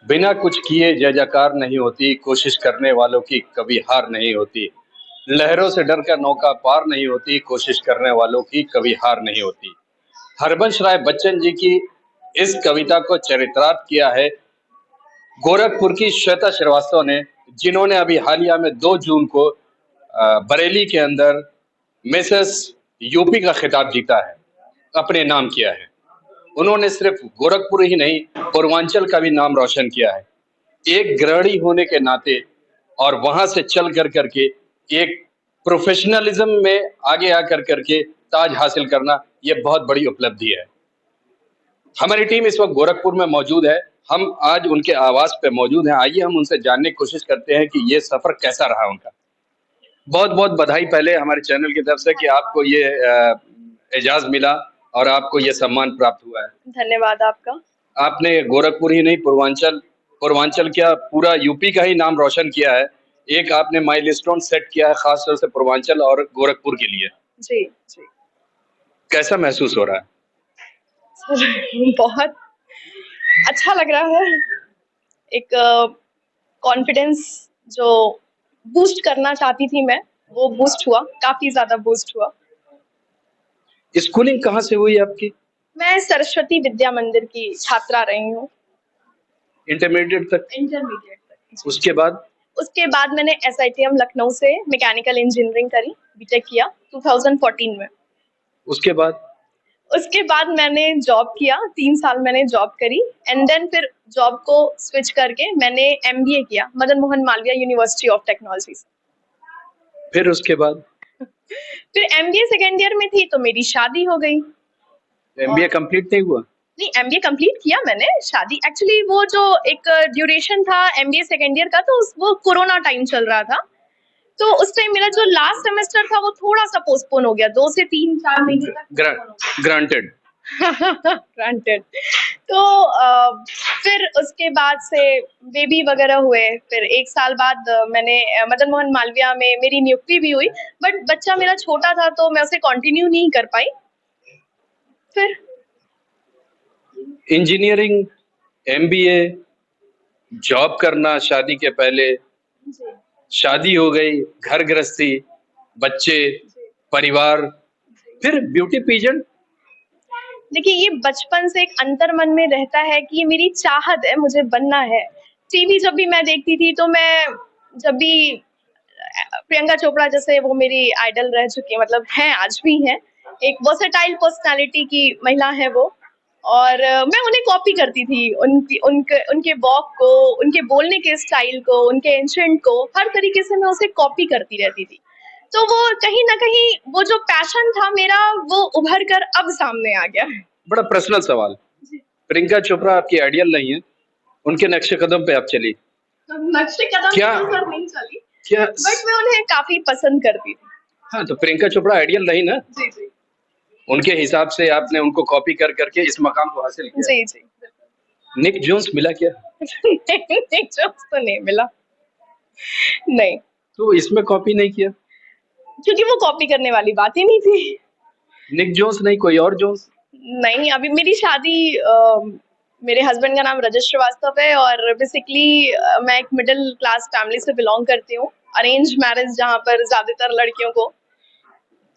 बिना कुछ किए जय जयकार नहीं होती, कोशिश करने वालों की कभी हार नहीं होती। लहरों से डरकर नौका पार नहीं होती, कोशिश करने वालों की कभी हार नहीं होती। हरबंश राय बच्चन जी की इस कविता को चरितार्थ किया है गोरखपुर की श्वेता श्रीवास्तव ने, जिन्होंने अभी हालिया में 2 जून को बरेली के अंदर मिसेस यूपी का खिताब जीता है, अपने नाम किया है। उन्होंने सिर्फ गोरखपुर ही नहीं, पूर्वांचल का भी नाम रोशन किया है। एक गृहिणी होने के नाते और वहां से चल कर करके एक प्रोफेशनलिज्म में आगे आकर करके ताज हासिल करना, ये बहुत बड़ी उपलब्धि है। हमारी टीम इस वक्त गोरखपुर में मौजूद है। हम आज उनके आवास पे मौजूद हैं। आइए हम उनसे जानने की कोशिश करते हैं कि ये सफर कैसा रहा उनका। बहुत बहुत बधाई पहले हमारे चैनल की तरफ से कि आपको ये एजाज मिला और आपको ये सम्मान प्राप्त हुआ है। धन्यवाद आपका। आपने गोरखपुर ही नहीं, पूर्वांचल पूर्वांचल क्या पूरा यूपी का ही नाम रोशन किया है। एक आपने माइलस्टोन सेट किया है खास तौर से पूर्वांचल और गोरखपुर के लिए। जी जी। कैसा महसूस हो रहा है? बहुत अच्छा लग रहा है। एक कॉन्फिडेंस जो बूस्ट करना चाहती थी मैं, वो बूस्ट हुआ, काफी ज्यादा बूस्ट हुआ। स्कूलिंग कहाँ से हुई आपकी? मैं सरस्वती विद्या मंदिर की छात्रा रही हूँ। इंटरमीडिएट तक? इंटरमीडिएट तक। उसके बाद? उसके बाद मैंने SITM लखनऊ से मैकेनिकल इंजीनियरिंग करी, बीटेक किया 2014 में। उसके बाद? उसके बाद मैंने जॉब किया, 3 साल मैंने जॉब करी एंड देन फिर जॉब को स्विच करके मैंने MBA किया Madan Mohan Malviya university of technology से। फिर उसके बाद? फिर MBA सेकेंड ईयर में थी तो मेरी शादी हो गई। MBA कंप्लीट नहीं हुआ? नहीं, MBA कंप्लीट किया मैंने। शादी एक्चुअली वो जो एक ड्यूरेशन था MBA सेकेंड ईयर का, तो वो कोरोना टाइम चल रहा था, तो उस टाइम मेरा जो लास्ट सेमेस्टर था वो थोड़ा सा पोस्टपोन हो गया, 2 से 3-4 महीने तक। ग्रांटेड। ग्रांटेड। तो फिर उसके बाद से बेबी वगैरह हुए। फिर 1 साल बाद मैंने मदन मोहन मालवीय में मेरी नियुक्ति भी हुई, बट बच्चा मेरा छोटा था तो मैं उसे कंटिन्यू नहीं कर पाई। फिर इंजीनियरिंग, MBA, जॉब करना शादी के पहले, शादी हो गई, घर गृहस्थी, बच्चे, परिवार, फिर ब्यूटी पीजेंट। देखिए, ये बचपन से एक अंतर मन में रहता है कि ये मेरी चाहत है, मुझे बनना है। टीवी जब भी मैं देखती थी तो मैं जब भी प्रियंका चोपड़ा जैसे, वो मेरी आइडल रह चुकी है, मतलब हैं, आज भी हैं। एक वर्सेटाइल पर्सनालिटी की महिला है वो, और मैं उन्हें कॉपी करती थी, उनके वॉक को, उनके बोलने के स्टाइल को, उनके एंशेंट को, हर तरीके से मैं उसे कॉपी करती रहती थी। तो वो कहीं ना कहीं वो जो पैशन था मेरा, वो उभर कर अब सामने आ गया। बड़ा पर्सनल सवाल, प्रियंका चोपड़ा आपकी आइडियल नहीं है, उनके नक्शे कदम पे आप चली? नक्शे कदम क्या पे तो सर नहीं चली, क्या? बट मैं उन्हें काफी पसंद करती थी। हाँ, तो प्रियंका चोपड़ा आइडियल नहीं ना? जी जी। उनके हिसाब से आपने उनको कॉपी कर करके इस मकाम को हासिल किया। जी जी। निक जोन्स मिला क्या? निक जोन्स तो नहीं मिला, नहीं। तो इसमें कॉपी नहीं किया? क्योंकि वो कॉपी करने वाली बात ही नहीं थी। निक जोन्स नहीं, कोई और जोन्स? नहीं, अभी मेरी शादी मेरे हस्बैंड का नाम रजत श्रीवास्तव है, और बेसिकली मैं एक मिडिल क्लास फैमिली से बिलोंग करती हूँ। अरेंज मैरिज जहाँ पर ज्यादातर लड़कियों को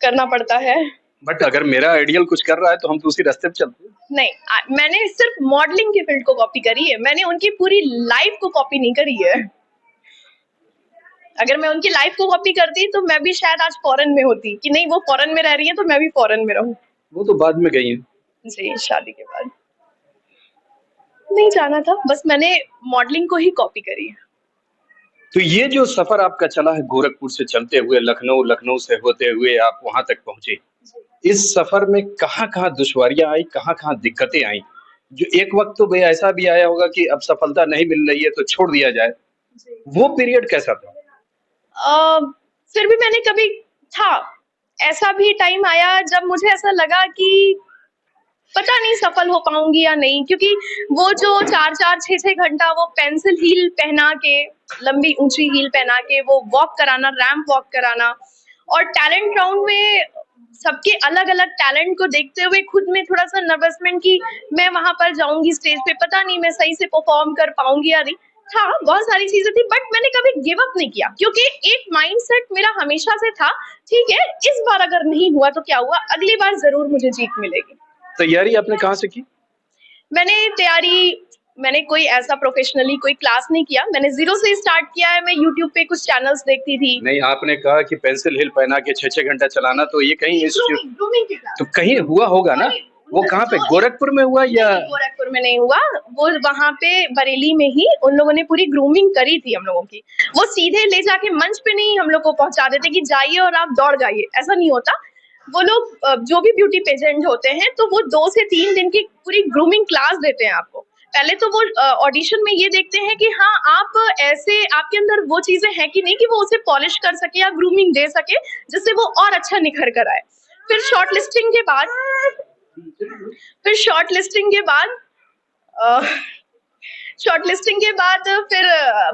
करना पड़ता है। बट अगर मेरा आइडियल कुछ कर रहा है तो हम तो उसी रास्ते पे चलते हैं। नहीं, मैंने सिर्फ मॉडलिंग की फील्ड को कॉपी करी है, मैंने उनकी पूरी लाइफ को कॉपी नहीं करी है। अगर मैं उनकी लाइफ को कॉपी करती तो मैं भी शायद आज फॉरेन में होती, कि नहीं वो फॉरेन में रह रही है तो मैं भी फॉरेन में रहूं। वो तो बाद में गई है। जी, शादी के बाद नहीं जाना था, बस मैंने मॉडलिंग को ही कॉपी करी है। तो ये जो सफर आपका चला है गोरखपुर से चलते हुए लखनऊ, लखनऊ से होते हुए आप वहां तक पहुंचे, इस सफर में कहाँ-कहाँ दुश्वारियां आई, कहाँ-कहाँ दिक्कतें आई? जो एक वक्त तो भाई ऐसा भी आया होगा कि अब सफलता नहीं मिल रही है तो छोड़ दिया जाए, वो पीरियड कैसा था? फिर भी मैंने कभी था, ऐसा भी टाइम आया जब मुझे ऐसा लगा कि पता नहीं सफल हो पाऊंगी या नहीं, क्योंकि वो जो 4-4, 6-6 घंटा वो पेंसिल हील पहना के, लंबी ऊंची हील पहना के वो वॉक कराना, रैंप वॉक कराना, और टैलेंट राउंड में सबके अलग अलग टैलेंट को देखते हुए खुद में थोड़ा सा नर्वसमेंट कि मैं वहां पर जाऊंगी स्टेज पे, पता नहीं मैं सही से परफॉर्म कर पाऊंगी या नहीं। था बहुत सारी चीजें थी, बट मैंने कभी गिव अप नहीं किया, क्योंकि एक माइंडसेट मेरा हमेशा से था, ठीक है इस बार अगर नहीं हुआ तो क्या हुआ, अगली बार जरूर मुझे जीत मिलेगी। तैयारी आपने कहाँ से की? मैंने कोई ऐसा प्रोफेशनली कोई क्लास नहीं किया, मैंने जीरो से स्टार्ट किया है। मैं यूट्यूब पे कुछ चैनल्स देखती थी। नहीं, आपने कहा कि पेंसिल हिल पहना के 6-6 घंटा चलाना, तो ये कहीं ग्रूमिंग तो कहीं हुआ होगा ना? वो कहाँ पे, गोरखपुर में हुआ या? गोरखपुर में नहीं हुआ, वो वहाँ पे बरेली में ही उन लोगों ने पूरी ग्रूमिंग करी थी हम लोगों की। वो सीधे ले जाके मंच पे नहीं हम लोग को पहुंचा देते कि जाइए और आप दौड़ जाइए, ऐसा नहीं होता। वो लोग जो भी ब्यूटी पेजेंट होते हैं तो वो 2 से 3 दिन की पूरी ग्रूमिंग क्लास देते हैं आपको। पहले तो वो ऑडिशन में ये देखते हैं कि हाँ आप ऐसे, आपके अंदर वो चीजें हैं कि नहीं कि वो उसे पॉलिश कर सके या ग्रूमिंग दे सके जिससे वो और अच्छा निखर कर आए। फिर शॉर्ट लिस्टिंग के बाद फिर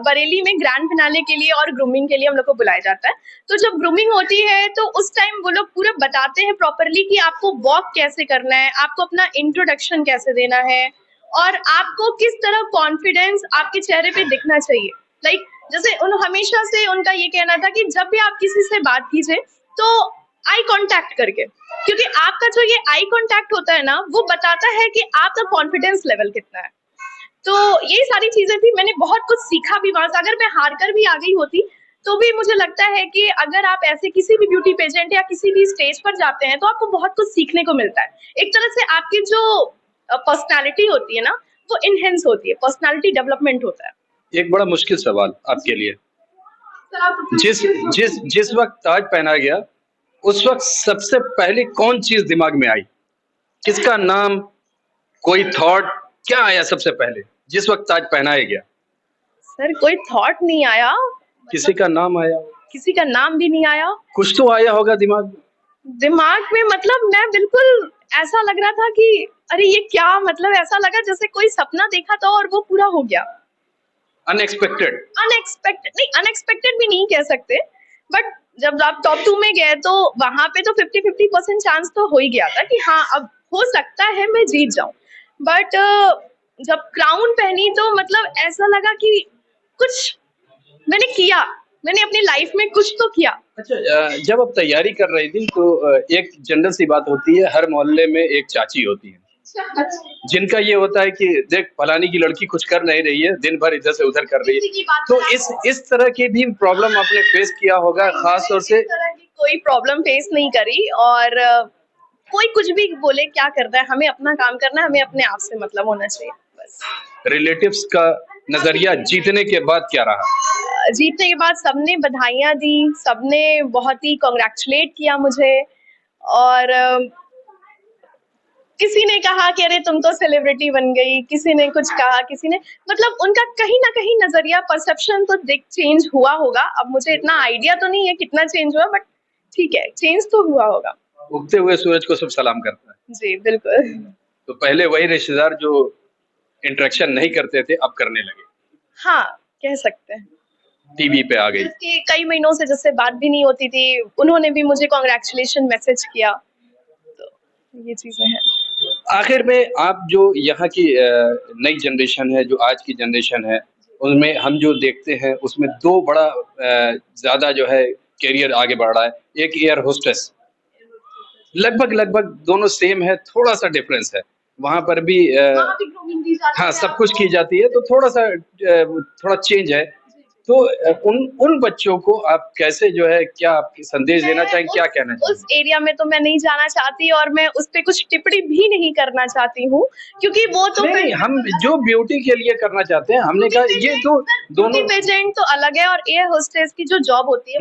बरेली में ग्रैंड फिनाले के लिए और ग्रूमिंग के लिए हम लोग को बुलाया जाता है। तो जब ग्रूमिंग होती है तो उस टाइम वो लोग पूरा बताते हैं प्रॉपरली कि आपको वॉक कैसे करना है, आपको अपना इंट्रोडक्शन कैसे देना है, और आपको किस तरह कॉन्फिडेंस आपके चेहरे पे दिखना चाहिए। लाइक जैसे हमेशा से उनका ये कहना था कि जब भी आप किसी से बात कीजिए तो आई कांटेक्ट करके, क्योंकि आपका जो ये आई कांटेक्ट होता है ना वो बताता है कि आपका कॉन्फिडेंस लेवल कितना है। तो ये सारी चीजें थी, मैंने बहुत कुछ सीखा भी वहां से। अगर मैं हार कर भी आ गई होती तो भी मुझे लगता है कि अगर आप ऐसे किसी भी ब्यूटी पेजेंट या किसी भी स्टेज पर जाते हैं तो आपको बहुत कुछ सीखने को मिलता है। एक तरह से आपकी जो पर्सनालिटी होती है ना वो इनहेंस होती है, पर्सनालिटी डेवलपमेंट होता है। एक बड़ा मुश्किल सवाल आपके लिए, जिस जिस जिस वक्त ताज पहना गया उस वक्त सबसे पहले कौन चीज दिमाग में आई? किसका नाम, कोई थॉट, क्या आया सबसे पहले जिस वक्त ताज पहनाया गया? सर कोई थॉट नहीं आया, किसी का नाम आया? किसी का नाम भी नहीं आया। कुछ तो आया होगा दिमाग में मतलब मैं बिल्कुल ऐसा लग रहा था कि अरे ये क्या, मतलब ऐसा लगा जैसे कोई सपना देखा था और वो पूरा हो गया। अनएक्सपेक्टेड नहीं, अनएक्सपेक्टेड भी नहीं कह सकते, बट जब आप टॉप 2 में गए तो वहां पे तो 50-50% चांस तो हो ही गया था कि हाँ अब हो सकता है मैं जीत जाऊं। बट जब क्राउन पहनी तो मतलब ऐसा लगा कि कुछ मैंने किया, मैंने अपनी लाइफ में कुछ तो किया। अच्छा, जब आप तैयारी कर रही थी तो एक जनरल सी बात होती है, हर मोहल्ले में एक चाची होती है जिनका ये होता है कि देख फलानी की लड़की कुछ कर नहीं रही है, दिन भर इधर से उधर कर रही है। तो इस तरह की भी प्रॉब्लम आपने फेस किया होगा, खास तौर से? कोई प्रॉब्लम फेस नहीं करी, और कोई कुछ भी बोले क्या कर रहा है, हमें अपना काम करना है, हमें अपने आप से मतलब होना चाहिए बस। रिलेटिव्स का नजरिया जीतने के बाद क्या रहा? जीतने के बाद सबने बधाइयां दी, सबने बहुत ही कांग्रेचुलेट किया मुझे, और किसी ने कहा कि अरे तुम तो सेलिब्रिटी बन गई, किसी ने कुछ कहा, किसी ने मतलब उनका कहीं ना कहीं नजरिया, परसेप्शन तो चेंज हुआ होगा। अब मुझे इतना आइडिया तो नहीं है कितना चेंज हुआ, बट ठीक है चेंज तो हुआ होगा। उगते हुए सूरज को सब सलाम करता है। जी बिल्कुल। तो पहले वही रिश्तेदार जो इंटरेक्शन नहीं करते थे अब करने लगे। हाँ कह सकते हैं। टीवी पे आ गई। कई महीनों से जिससे बात भी नहीं होती थी, उन्होंने भी मुझे कांग्रेचुलेशन मैसेज किया, तो ये चीजें हैं। आखिर में आप जो यहाँ की नई जनरेशन है, जो आज की जनरेशन है, उनमें हम जो देखते हैं उसमें दो बड़ा ज्यादा जो है कैरियर आगे बढ़ रहा है। एक एयर होस्टेस, लगभग दोनों सेम है, थोड़ा सा डिफरेंस है। वहां पर भी हाँ सब कुछ की जाती है, तो थोड़ा चेंज है। तो उन बच्चों को आप कैसे जो है, क्या आप संदेश देना चाहेंगे, क्या कहना चाहेंगे? उस एरिया में तो मैं नहीं जाना चाहती, और मैं उस पे कुछ टिप्पणी भी नहीं करना चाहती हूँ, क्योंकि वो तो नहीं, हम जो ब्यूटी के लिए करना चाहते हैं, हमने कहा ये तो दोनों पेजेंट तो अलग है और एयर होस्टेस की जो जॉब होती है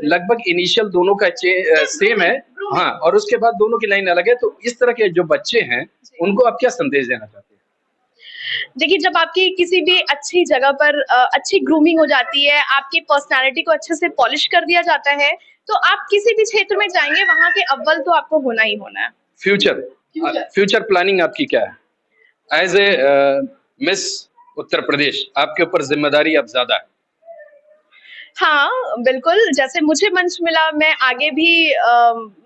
लगभग इनिशियल दोनों का सेम है। हाँ, और उसके बाद दोनों की लाइन अलग है। तो इस तरह के जो बच्चे हैं उनको आप क्या संदेश देना चाहते हैं? देखिए जब आपकी किसी भी अच्छी जगह पर अच्छी ग्रूमिंग हो जाती है, आपकी पर्सनालिटी को अच्छे से पॉलिश कर दिया जाता है, तो आप किसी भी क्षेत्र में जाएंगे वहां के अव्वल तो आपको होना ही होना है। फ्यूचर प्लानिंग आपकी क्या है? As a miss Uttar Pradesh आपके ऊपर जिम्मेदारी अब ज्यादा है। हाँ, बिल्कुल, जैसे मुझे मंच मिला, मैं आगे भी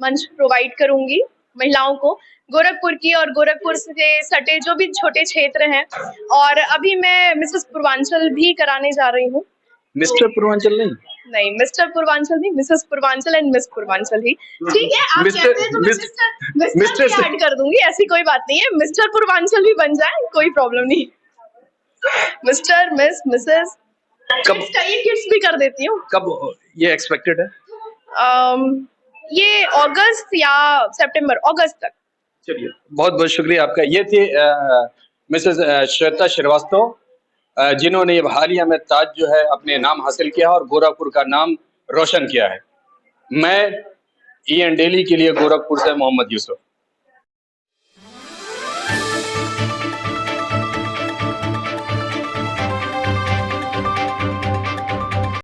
मंच प्रोवाइड करूँगी महिलाओं को। गोरखपुर की और गोरखपुर से सटे जो भी छोटे क्षेत्र हैं, और अभी मैं मिसेस पूर्वांचल भी कराने जा रही हूँ। मिस्टर पूर्वांचल नहीं? नहीं, मिस्टर पूर्वांचल नहीं, missus Purvanchal and miss Purvanchal ही। ठीक है, आप मिस्टर कहते हैं तो मैं मिस्टर मिस्टर भी ऐड कर दूँगी, ऐसी कोई बात नहीं है। मिस्टर पूर्वांचल भी बन जाए, कोई प्रॉब्लम नहीं। मिस्टर, मिस, मिसेस, कब किड्स भी कर देती हूँ। कब ये एक्सपेक्टेड है? ये अगस्त या सितंबर, अगस्त तक। चलिए, बहुत बहुत शुक्रिया आपका। ये थी मिसेस श्वेता श्रीवास्तव, जिन्होंने ये हालिया में ताज जो है अपने नाम हासिल किया और गोरखपुर का नाम रोशन किया है। मैं EN डेली के लिए गोरखपुर से मोहम्मद यूसुफ।